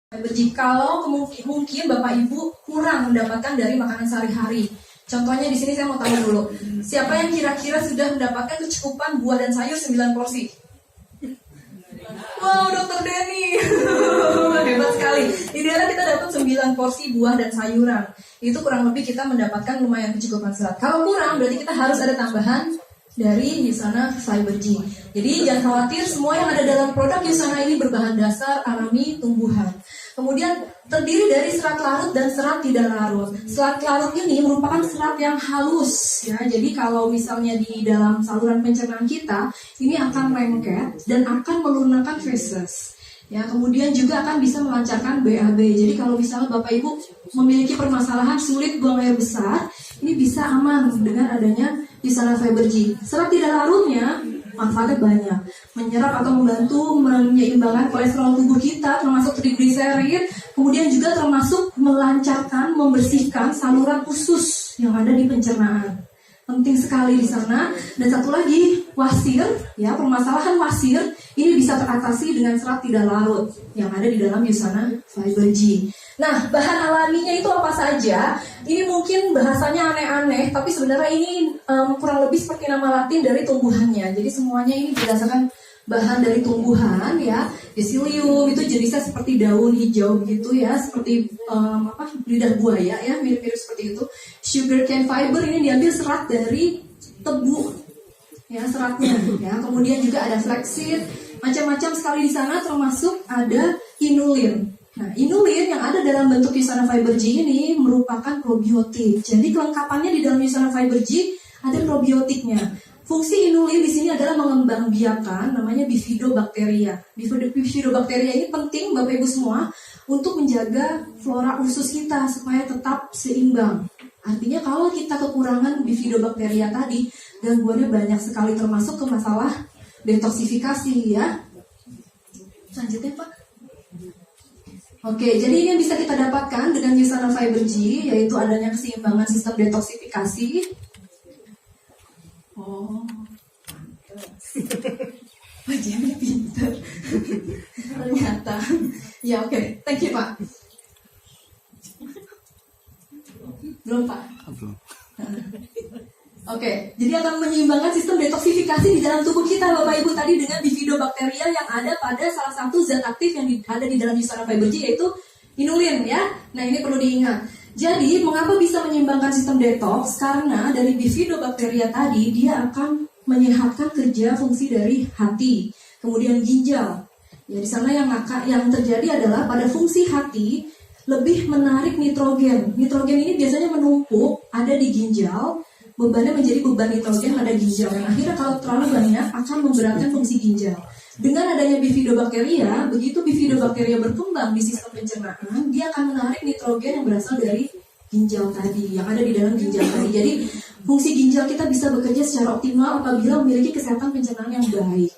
Kalau mungkin Bapak Ibu kurang mendapatkan dari makanan sehari-hari. Contohnya di sini saya mau tanya dulu. Siapa yang kira-kira sudah mendapatkan kecukupan buah dan sayur 9 porsi? Wow, Dokter Denny. Hebat sekali. Idealnya kita dapat 9 porsi buah dan sayuran. Itu kurang lebih kita mendapatkan lumayan kecukupan serat. Kalau kurang berarti kita harus ada tambahan dari Usana Fiber G. Jadi jangan khawatir, semua yang ada dalam produk Usana ini berbahan dasar alami tumbuhan. Kemudian terdiri dari serat larut dan serat tidak larut. Serat larut ini merupakan serat yang halus, ya. Jadi kalau misalnya di dalam saluran pencernaan kita, ini akan lengket dan akan melunakkan feses. Ya, kemudian juga akan bisa melancarkan BAB. Jadi kalau misalnya Bapak Ibu memiliki permasalahan sulit buang air besar, ini bisa aman dengan adanya Usana Fiber G. Serat tidak larutnya manfaatnya banyak, menyerap atau membantu menyeimbangkan kolesterol tubuh kita, termasuk trigliserid, kemudian juga termasuk melancarkan, membersihkan saluran usus yang ada di pencernaan. Penting sekali di sana. Dan satu lagi, wasir, ya, permasalahan wasir ini bisa teratasi dengan serat tidak larut yang ada di dalam Usana Fiber G. Nah, bahan alaminya itu apa saja? Ini mungkin bahasanya aneh-aneh, tapi sebenarnya ini kurang lebih seperti nama Latin dari tumbuhannya. Jadi semuanya ini berdasarkan bahan dari tumbuhan, ya. Psyllium itu jenisnya seperti daun hijau gitu, ya, seperti lidah buaya, ya, mirip-mirip seperti itu. Sugarcane fiber ini diambil serat dari tebu, ya, seratnya, ya. Kemudian juga ada flaxseed, macam-macam sekali di sana, termasuk ada inulin. Nah, inulin yang ada dalam bentuk Usana Fiber G ini merupakan probiotik. Jadi kelengkapannya di dalam Usana Fiber G ada probiotiknya. Fungsi inulin di sini adalah mengembangbiakan namanya bifidobakteria. Bifidobakteria ini penting Bapak Ibu semua untuk menjaga flora usus kita supaya tetap seimbang. Artinya kalau kita kekurangan bifidobakteria tadi, gangguannya banyak sekali, termasuk ke masalah detoksifikasi, ya. Selanjutnya, Pak. Oke, jadi ini yang bisa kita dapatkan dengan Usana Fiber G, yaitu adanya keseimbangan sistem detoksifikasi. Oh, wajahnya pintar. Ternyata. Ya, oke. Thank you, Pak. Belum, Pak? Belum. Oke, jadi akan menyeimbangkan sistem detoksifikasi di dalam tubuh kita, Bapak Ibu, tadi dengan bifidobakteria yang ada pada salah satu zat aktif yang ada di dalam Usana Fiber G, yaitu inulin, ya. Nah, ini perlu diingat. Jadi, mengapa bisa menyeimbangkan sistem detox? Karena dari bifidobakteria tadi, dia akan menyehatkan kerja fungsi dari hati, kemudian ginjal. Ya, di sana yang terjadi adalah pada fungsi hati lebih menarik nitrogen. Nitrogen ini biasanya menumpuk, ada di ginjal. Bebannya menjadi beban nitrogen pada ginjal. Yang akhirnya kalau terlalu banyak akan memberatkan fungsi ginjal. Dengan adanya bifidobakteria, begitu bifidobakteria berkembang di sistem pencernaan, dia akan menarik nitrogen yang berasal dari ginjal tadi, yang ada di dalam ginjal tadi. Jadi fungsi ginjal kita bisa bekerja secara optimal apabila memiliki kesehatan pencernaan yang baik.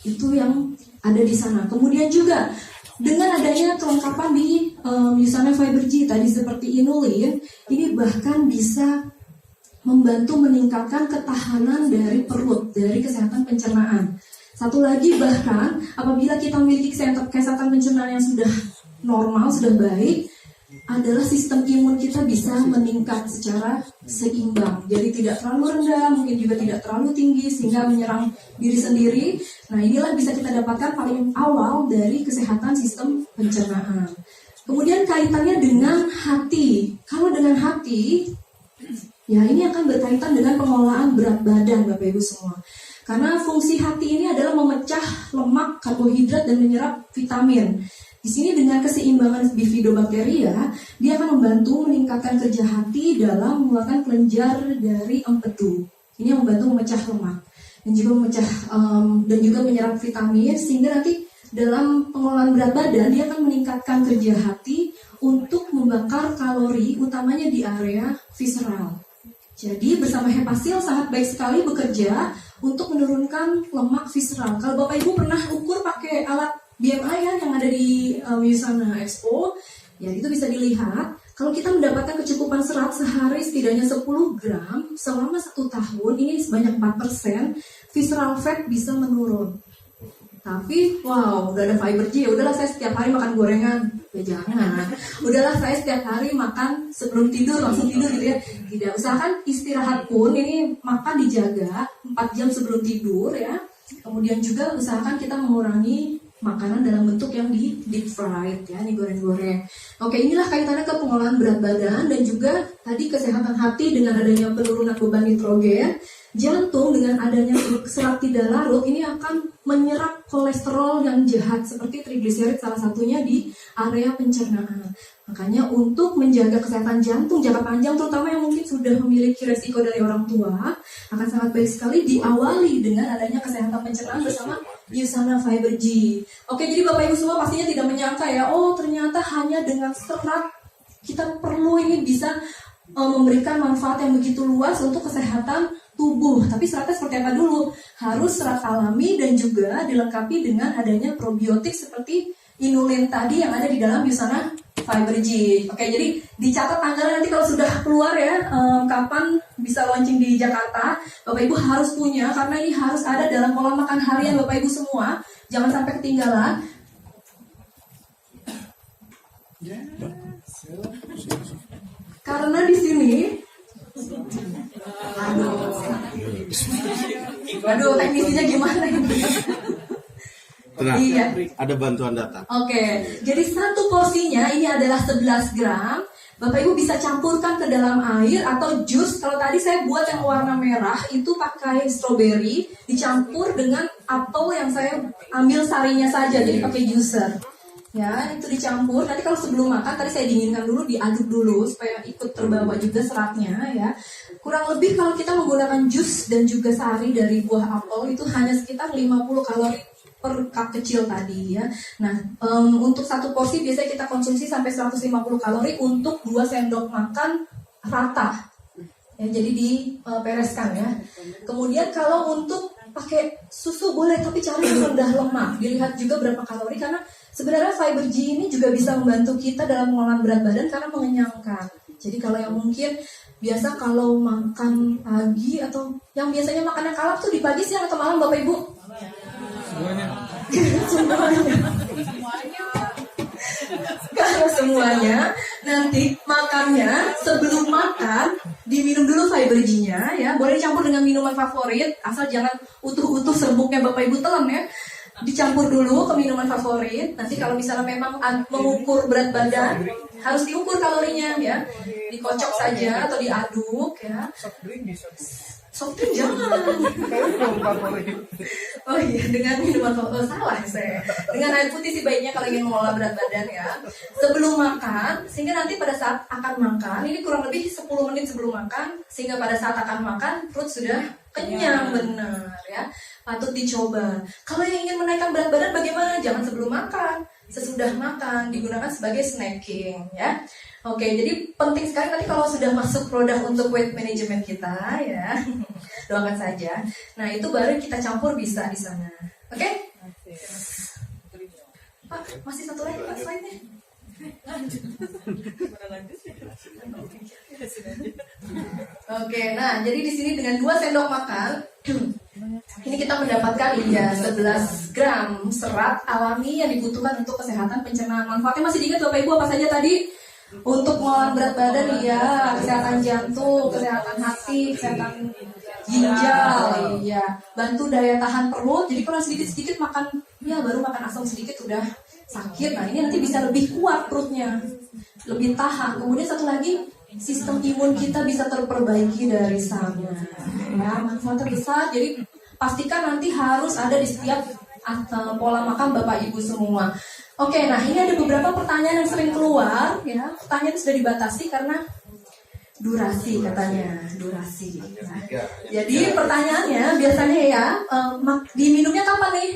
Itu yang ada di sana. Kemudian juga dengan adanya kelengkapan di Usana Fiber G tadi seperti inulin, ini bahkan bisa membantu meningkatkan ketahanan dari perut, dari kesehatan pencernaan. Satu lagi, bahkan apabila kita memiliki kesehatan pencernaan yang sudah normal, sudah baik, adalah sistem imun kita bisa meningkat secara seimbang. Jadi tidak terlalu rendah, mungkin juga tidak terlalu tinggi sehingga menyerang diri sendiri. Nah, inilah bisa kita dapatkan paling awal dari kesehatan sistem pencernaan. Kemudian kaitannya dengan hati. Kalau dengan hati, ya, ini akan berkaitan dengan pengelolaan berat badan, Bapak Ibu semua. Karena fungsi hati ini adalah memecah lemak, karbohidrat, dan menyerap vitamin. Di sini dengan keseimbangan bifidobakteria, dia akan membantu meningkatkan kerja hati dalam mengeluarkan kelenjar dari empedu. Ini yang membantu memecah lemak dan juga menyerap vitamin, sehingga nanti dalam pengelolaan berat badan dia akan meningkatkan kerja hati untuk membakar kalori, utamanya di area visceral. Jadi bersama hepasil sangat baik sekali bekerja untuk menurunkan lemak visceral. Kalau Bapak Ibu pernah ukur pakai alat BMI kan yang ada di Usana Expo, ya itu bisa dilihat. Kalau kita mendapatkan kecukupan serat sehari setidaknya 10 gram selama 1 tahun, ini sebanyak 4%, visceral fat bisa menurun. Tapi wow, udah ada fiber G, udahlah saya setiap hari makan gorengan. Ya jangan. Udahlah saya setiap hari makan sebelum tidur, langsung tidur gitu ya. Tidak, usahakan istirahat pun ini makan dijaga 4 jam sebelum tidur ya. Kemudian juga usahakan kita mengurangi makanan dalam bentuk yang di deep fried ya, digoreng-goreng. Oke, inilah kaitannya ke pengolahan berat badan dan juga tadi kesehatan hati dengan adanya penurunan beban nitrogen. Jantung dengan adanya serat tidak larut ini akan menyerap kolesterol yang jahat seperti trigliserid salah satunya di area pencernaan. Makanya untuk menjaga kesehatan jantung jangka panjang terutama yang mungkin sudah memiliki resiko dari orang tua akan sangat baik sekali diawali dengan adanya kesehatan pencernaan bersama Usana Fiber G. Oke, jadi Bapak Ibu semua pastinya tidak menyangka ya, oh ternyata hanya dengan serat kita perlu ini bisa memberikan manfaat yang begitu luas untuk kesehatan tubuh. Tapi seratnya seperti apa dulu? Harus serat alami dan juga dilengkapi dengan adanya probiotik seperti inulin tadi yang ada di dalam Usana Fiber G. Oke, jadi dicatat tanggalnya nanti kalau sudah keluar ya, kapan bisa launching di Jakarta. Bapak Ibu harus punya karena ini harus ada dalam pola makan harian Bapak Ibu semua. Jangan sampai ketinggalan. Karena di sini aduh teknisinya gimana ini? Tenang, Iya. ada bantuan data. Oke, jadi satu porsinya ini adalah 11 gram. Bapak Ibu bisa campurkan ke dalam air atau jus. Kalau tadi saya buat yang warna merah itu pakai strawberry dicampur dengan apel yang saya ambil sarinya saja, jadi pakai juicer. Ya, itu dicampur. Nanti kalau sebelum makan tadi saya dinginkan dulu, diaduk dulu supaya ikut terbawa juga seratnya ya. Kurang lebih kalau kita menggunakan jus dan juga sari dari buah apel itu hanya sekitar 50 kalori per cup kecil tadi ya. Nah, untuk satu porsi biasanya kita konsumsi sampai 150 kalori untuk 2 sendok makan rata. Ya, jadi dipereskan ya. Kemudian kalau untuk pakai susu boleh, tapi cari yang rendah lemak. Dilihat juga berapa kalori karena sebenarnya Fiber G ini juga bisa membantu kita dalam pengolahan berat badan karena mengenyangkan. Jadi kalau yang mungkin biasa kalau makan pagi atau yang biasanya makannya kalap tuh di pagi, siang atau malam Bapak Ibu? Semuanya. Kalau semuanya nanti makannya sebelum makan diminum dulu Fiber G-nya ya. Boleh dicampur dengan minuman favorit, asal jangan utuh-utuh serbuknya Bapak Ibu telan ya. Dicampur dulu ke minuman favorit. Nanti kalau misalnya memang mengukur berat badan, harus diukur kalorinya ya. Dikocok saja atau diaduk ya. Soft drink jangan. Oh iya, dengan minuman favorit salah saya. Dengan air putih sih baiknya kalau ingin mengolah berat badan ya. Sebelum makan, sehingga nanti pada saat akan makan, ini kurang lebih 10 menit sebelum makan, sehingga pada saat akan makan perut sudah kenyang benar ya. Patut dicoba. Kalau yang ingin menaikkan berat badan bagaimana? Jangan sebelum makan, sesudah makan, digunakan sebagai snacking ya. Oke, jadi penting sekali nanti kalau sudah masuk produk untuk weight management kita ya. Doakan saja. Nah, itu baru kita campur bisa di sana. Oke? Pak, masih satu lagi Pak slide-nya. Oke, nah jadi di sini dengan 2 sendok makan ini kita mendapatkan ya 11 gram serat alami yang dibutuhkan untuk kesehatan pencernaan. Manfaatnya masih diingat Bapak Ibu apa saja tadi? Untuk melawan berat badan ya, kesehatan jantung, kesehatan hati, kesehatan ginjal, ya, bantu daya tahan perut. Jadi kalau sedikit-sedikit makan, ya baru makan asam sedikit udah sakit. Nah ini nanti bisa lebih kuat perutnya, lebih tahan. Kemudian satu lagi, sistem imun kita bisa terperbaiki dari sana. Ya, manfaat terbesar. Jadi pastikan nanti harus ada di setiap pola makan Bapak Ibu semua. Oke, nah ini ada beberapa pertanyaan yang sering keluar ya. Pertanyaan sudah dibatasi karena durasi katanya, durasi. Nah, jadi pertanyaannya biasanya ya, diminumnya kapan nih?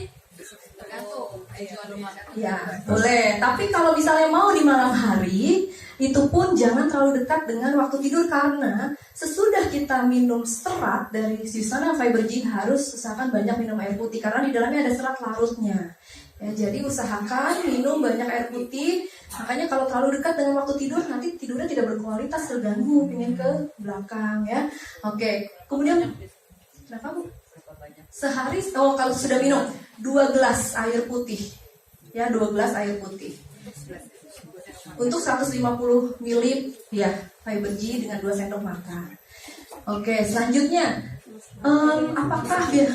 Tergantung. Ya, boleh. Tapi kalau misalnya mau di malam hari, itu pun jangan terlalu dekat dengan waktu tidur karena sesudah kita minum serat dari Usana Fiber G harus usahakan banyak minum air putih karena di dalamnya ada serat larutnya. Ya, jadi usahakan minum banyak air putih. Makanya kalau terlalu dekat dengan waktu tidur nanti tidurnya tidak berkualitas, terganggu, pengen ke belakang ya. Oke, kemudian berapa Bu? sehari, kalau sudah minum 2 gelas air putih, ya 2 gelas air putih. Untuk 150 ml ya fiber G dengan 2 sendok makan. Oke, selanjutnya apakah dia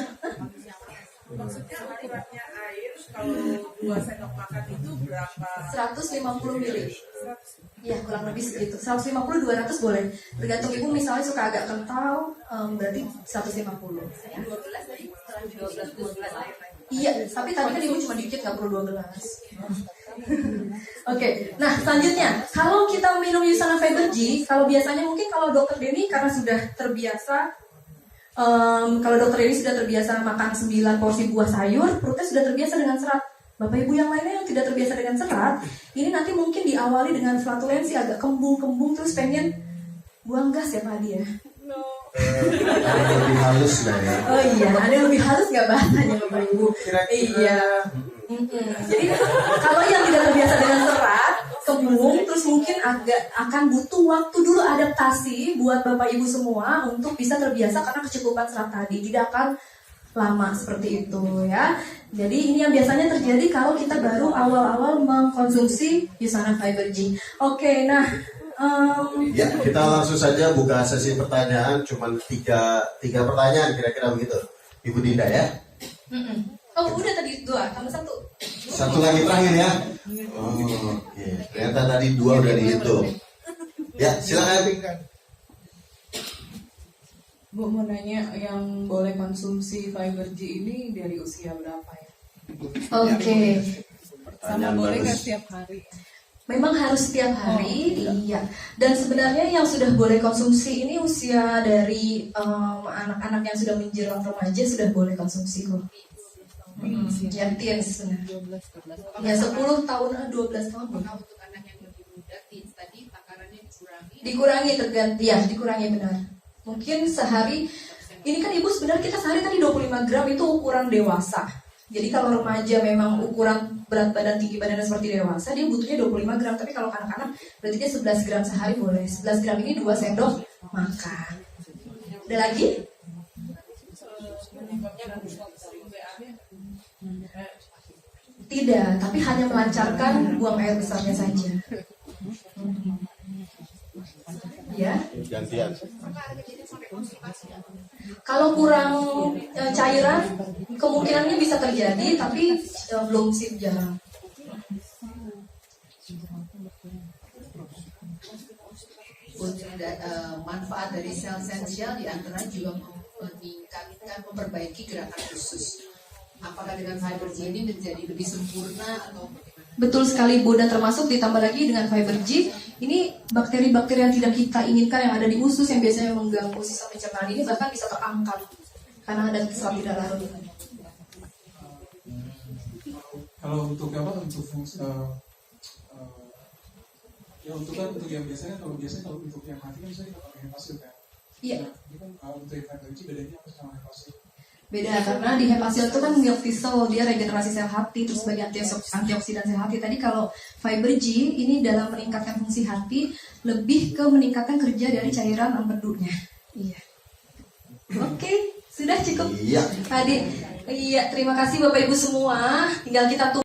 Maksudnya ukurannya air kalau 2 sendok makan itu berapa? 150 ml. Ya kurang lebih segitu. 150-200 boleh. Tergantung ibu misalnya suka agak kental, berarti 150. Ya. 12 air. Iya, tapi tadi kan ibu cuma dikit, nggak perlu 2 gelas. Oke, nah selanjutnya kalau kita minum Usana Fiber G, kalau biasanya mungkin kalau dokter Denny karena sudah terbiasa, kalau dokter Denny sudah terbiasa makan 9 porsi buah sayur, perutnya sudah terbiasa dengan serat. Bapak ibu yang lainnya yang tidak terbiasa dengan serat, ini nanti mungkin diawali dengan flatulensi, agak kembung-kembung terus pengen buang gas ya Pak Adi ya. Lebih halus lah ya. Oh iya, ada yang lebih halus nggak bahasanya Bapak Ibu? Kira-kira. Iya. Jadi kalau yang tidak terbiasa dengan serat, kembung, terus mungkin akan butuh waktu dulu adaptasi buat Bapak Ibu semua untuk bisa terbiasa karena kecukupan serat tadi. Tidak akan lama seperti itu ya. Jadi ini yang biasanya terjadi kalau kita baru awal-awal mengkonsumsi Usana Fiber G. Oke, nah. Ya, kita langsung saja buka sesi pertanyaan. Cuman tiga pertanyaan kira-kira begitu, Ibu Dinda ya. Oh udah tadi 2, tambah 1. Satu lagi terakhir ya. Oh, oke. Ternyata tadi 2 udah dihitung. Ya, silakan. Bu mau nanya, yang boleh konsumsi fiber G ini dari usia berapa ya? Oke. Sama boleh nggak setiap hari? Memang harus setiap hari, iya. Dan sebenarnya yang sudah boleh konsumsi ini usia dari anak-anak yang sudah menjelang remaja sudah boleh konsumsi kok. Ya teens sebenarnya. Ya 10 tahun, 12 tahun. Nah, untuk anak yang lebih muda, teens tadi takarannya dikurangi. Dikurangi benar. Mungkin sehari, ini kan ibu sebenarnya kita sehari tadi 25 gram itu ukuran dewasa. Jadi kalau remaja memang ukuran berat badan tinggi badannya seperti dewasa, dia butuhnya 25 gram. Tapi kalau anak-anak berarti dia 11 gram sehari boleh. 11 gram ini 2 sendok makan. Ada lagi? Tidak, tapi hanya melancarkan buang air besarnya saja. Ya. Gantian. Kalau kurang cairan, kemungkinannya bisa terjadi, tapi belum sih jarang. Manfaat dari sel esensial diantara juga meningkatkan, memperbaiki gerakan usus. Apakah dengan fiber G ini menjadi lebih sempurna atau bagaimana? Betul sekali Bu, dan termasuk ditambah lagi dengan fiber G, ini bakteri-bakteri yang tidak kita inginkan yang ada di usus yang biasanya mengganggu sistem pencernaan ini bahkan bisa terangkat karena ada serat tidak larut. Kalau untuk untuk fungsi ya untuk yang biasanya kalau untuk yang mati kan bisa kita pakai hepasil kan? Iya. Nah, ini kan untuk yang fiber G bedanya apa sama hepasil? Beda karena di hepasil itu kan milk thistle, dia regenerasi sel hati terus sebagai antioksidan sel hati. Tadi kalau fiber G ini dalam meningkatkan fungsi hati lebih ke meningkatkan kerja dari cairan empedunya. Iya. Oke, sudah cukup. Iya. Tadi. Iya, terima kasih Bapak Ibu semua. Tinggal kita tunggu